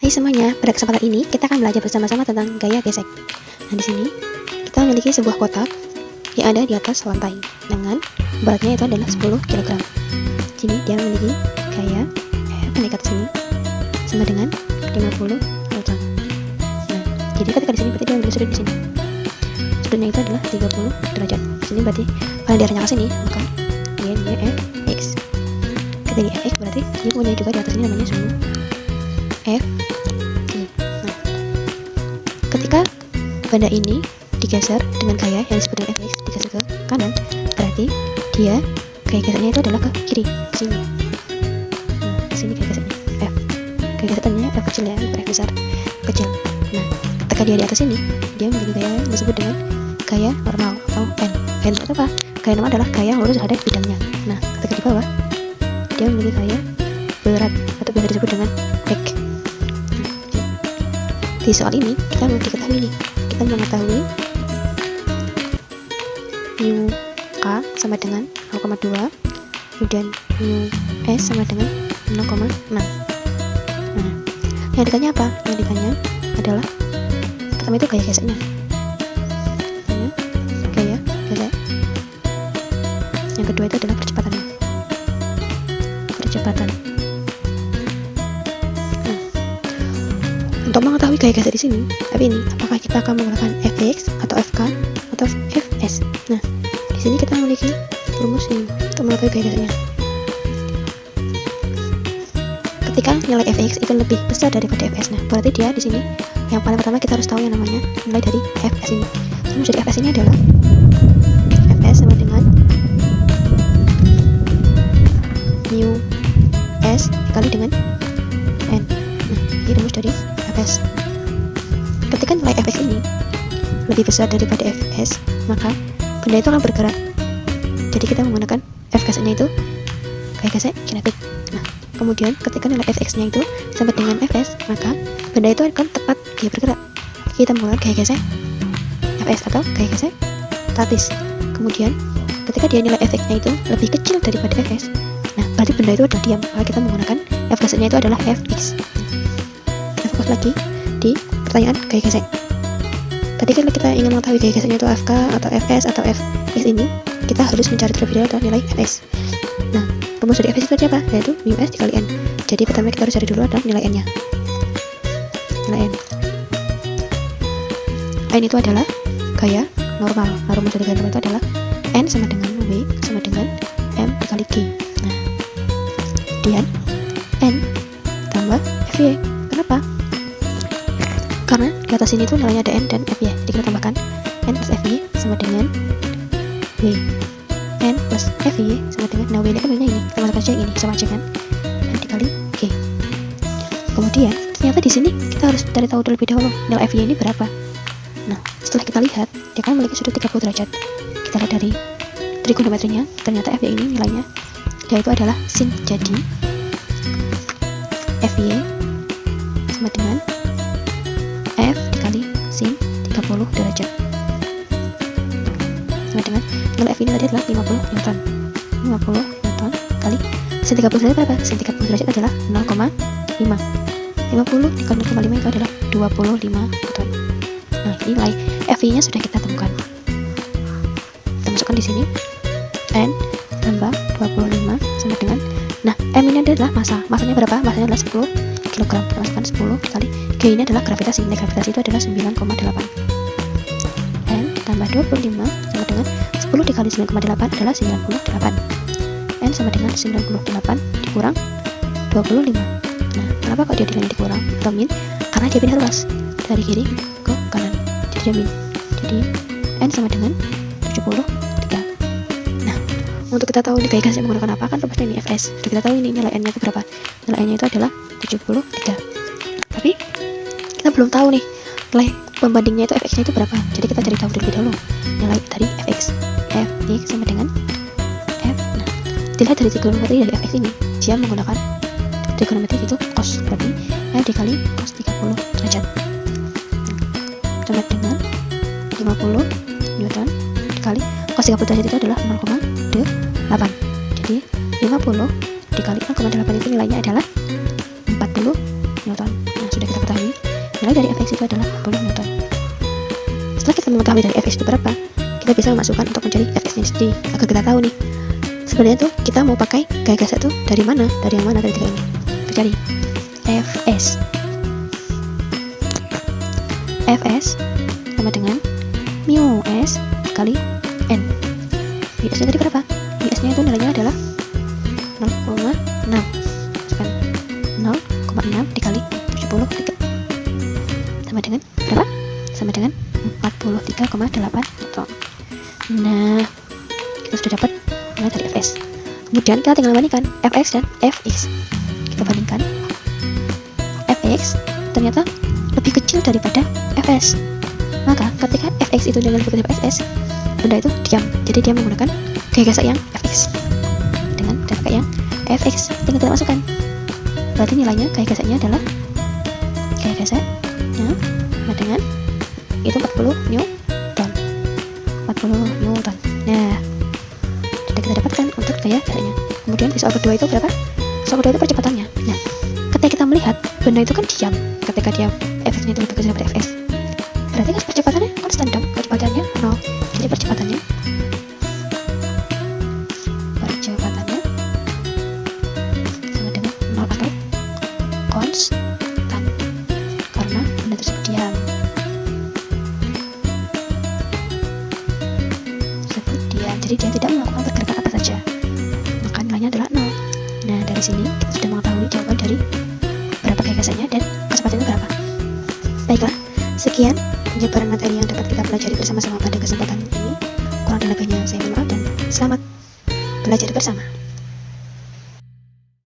Hai semuanya, pada kesempatan ini kita akan belajar bersama-sama tentang gaya gesek. Nah, di sini kita memiliki sebuah kotak yang ada di atas lantai dengan beratnya itu adalah 10 kg. Sini dia memiliki gaya mengikat sini sama dengan 50 Newton. Nah, jadi ketika di sini berarti dia memiliki sudut di sini. Sudutnya itu adalah 30 derajat. Di sini berarti kalau daerahnya ke sini, maka dia X. Ketika X berarti dia punya juga di atas ini namanya sumbu F. Nah, ketika benda ini digeser dengan gaya yang disebut dengan Fx, digeser ke kanan, berarti dia gaya gesernya itu adalah ke kiri, ke sini. Nah, di sini gaya gesernya F. Gaya gesernya F kecil ya, F besar, kecil. Nah, ketika dia di atas ini, dia memiliki gaya yang disebut dengan gaya normal atau N. Gaya normal itu apa? Gaya normal adalah gaya yang lurus ada di bidangnya. Nah, ketika di bawah, dia memiliki gaya berat atau biasa disebut dengan back. Di soal ini kita mau diketahui nih, kita mengetahui mu k sama dengan 0,2, kemudian mu s sama dengan 0,6. Nah, yang ditanya apa? Yang ditanya adalah pertama itu gaya geseknya. Gaya gesek. Yang kedua itu adalah percepatannya. Percepatan. Untuk mengetahui gaya gesek di sini, tapi ini apakah kita akan menggunakan Fx atau Fk atau Fs? Nah, di sini kita memiliki rumus ini untuk mengetahui gaya geseknya. Ketika nilai Fx itu lebih besar daripada Fs, nah berarti dia di sini yang paling pertama kita harus tahu yang namanya nilai dari Fs ini. Rumus dari Fs ini adalah Fs sama dengan mu s dikali dengan n. Nah, ini rumus dari Fs. Ketika nilai Fx ini lebih besar daripada Fs, maka benda itu akan bergerak. Jadi kita menggunakan F geseknya itu gaya gesek kinetik. Nah, kemudian ketika nilai Fx-nya itu sama dengan Fs, maka benda itu akan tepat dia bergerak. Kita menggunakan gaya gesek Fs atau gaya gesek statis. Kemudian ketika dia nilai Fx-nya itu lebih kecil daripada Fs, nah berarti benda itu adalah diam. Maka kita menggunakan F geseknya itu adalah Fx. Fokus lagi di pertanyaan gaya gesek. Tadi kan kita ingin mengetahui gaya geseknya itu Fk atau Fs atau Fx ini, kita harus mencari terlebih dahulu nilai Fs. Nah, rumus dari Fs itu apa? Yaitu mu s dikali n. Jadi pertama kita harus cari dulu adalah nilai n nya. Nilai n. N itu adalah gaya normal. Nah, rumus dari gaya normal itu adalah n sama dengan w sama dengan m dikali g. Nah, kemudian n tambah fy. Kenapa? Karena di atas ini tuh nilainya ada n dan fy. Jadi kita tambahkan n plus fy sama dengan w. N plus fy sama dengan, nah w ini kan nilainya ini, kita masukkan saja yang ini sama aja kan, n dikali g. Kemudian ternyata di sini kita harus cari tahu terlebih dahulu nilai fy ini berapa. Nah, setelah kita lihat dia kan memiliki sudut 30 derajat. Kita lihat dari trigonometrinya, ternyata fy ini nilainya yaitu adalah sin. Jadi fy sama dengan F dikali sin 30 derajat sama dengan nilai F ini tadi adalah 50 Newton. 50 Newton kali sin 30 derajat berapa? Sin 30 derajat adalah 0,5. 50 dikali 0,5 itu adalah 25 Newton. Nah, nilai F nya sudah kita temukan. Kita masukkan di sini N tambah 25 sama dengan, nah M ini adalah massa. Massanya berapa? Massanya adalah 10 kg. Kita masukkan 10 dikali G ini adalah gravitasi. Nilai gravitasi itu adalah 9,8. N ditambah 25 sama dengan 10 dikali 9,8 adalah 98. N sama dengan 98 dikurang 25. Nah, kenapa kok dia nilainya dikurang atau min? Karena dia pindah ruas dari kiri ke kanan. Jadi dia min. Jadi N sama dengan 73. Nah, untuk kita tahu ini gaya gesek menggunakan apa, kan rumusnya ini Fs. Sudah kita tahu ini nilai N-nya itu berapa. Nilai N-nya itu adalah 73. Tapi kita belum tahu nih nilai pembandingnya itu Fx-nya itu berapa. Jadi kita cari tahu terlebih dahulu nilai dari Fx. Fx sama dengan F. Nah, dilihat dari trigonometri dari Fx ini, dia menggunakan trigonometri itu cos. Berarti F dikali cos 30 derajat sama dengan 50 Newton dikali cos 30 derajat itu adalah 0,8. Jadi 50 dikali 0,8 itu nilainya adalah 40 Newton. Nah, sudah kita nilai dari Fx itu adalah 40 Newton. Setelah kita mengetahui dari Fx itu berapa, kita bisa memasukkan untuk mencari Fx-nya sendiri agar kita tahu nih sebenarnya tuh kita mau pakai gaya geser tuh dari mana, dari yang mana dari tiga ini. Kita cari Fs. Fs sama dengan mu s kali n. Mu s nya tadi berapa? Mu s nya itu nilainya adalah 0,6. Masukkan 0,6 dikali 73 sama dengan berapa? Sama dengan 43,8 Newton. Nah, kita sudah dapat nilai dari Fs. Kemudian kita tinggal bandingkan Fx dan Fx. Kita bandingkan. Fx ternyata lebih kecil daripada Fs. Maka ketika Fx itu dengan lebih kecil daripada Fs, benda itu diam. Jadi dia menggunakan gaya geser yang Fx. Dengan gaya geser yang Fx tinggal kita masukkan. Berarti nilainya gaya gesernya adalah gaya gesernya sama dengan itu 40 Newton. 40 Newton. Nah, sudah kita dapatkan untuk gaya gesernya. Kemudian di soal kedua itu berapa? Soal kedua itu percepatannya. Nah, ketika kita melihat benda itu kan diam ketika dia Fx-nya itu lebih kecil daripada Fs. Berarti kan percepatannya konstan dong. Percepatannya 0. Jadi percepatannya sama dengan 0 atau konstan karena benda tersebut diam. Jadi dia tidak melakukan pergerakan apa saja, maka nilainya adalah 0. Nah, dari sini kita sudah mengetahui jawaban dari berapa gaya gesernya dan kecepatannya berapa. Baiklah, sekian penyebaran materi yang dapat kita pelajari bersama-sama pada kesempatan ini. Kurang dan lebihnya saya mohon maaf dan selamat belajar bersama.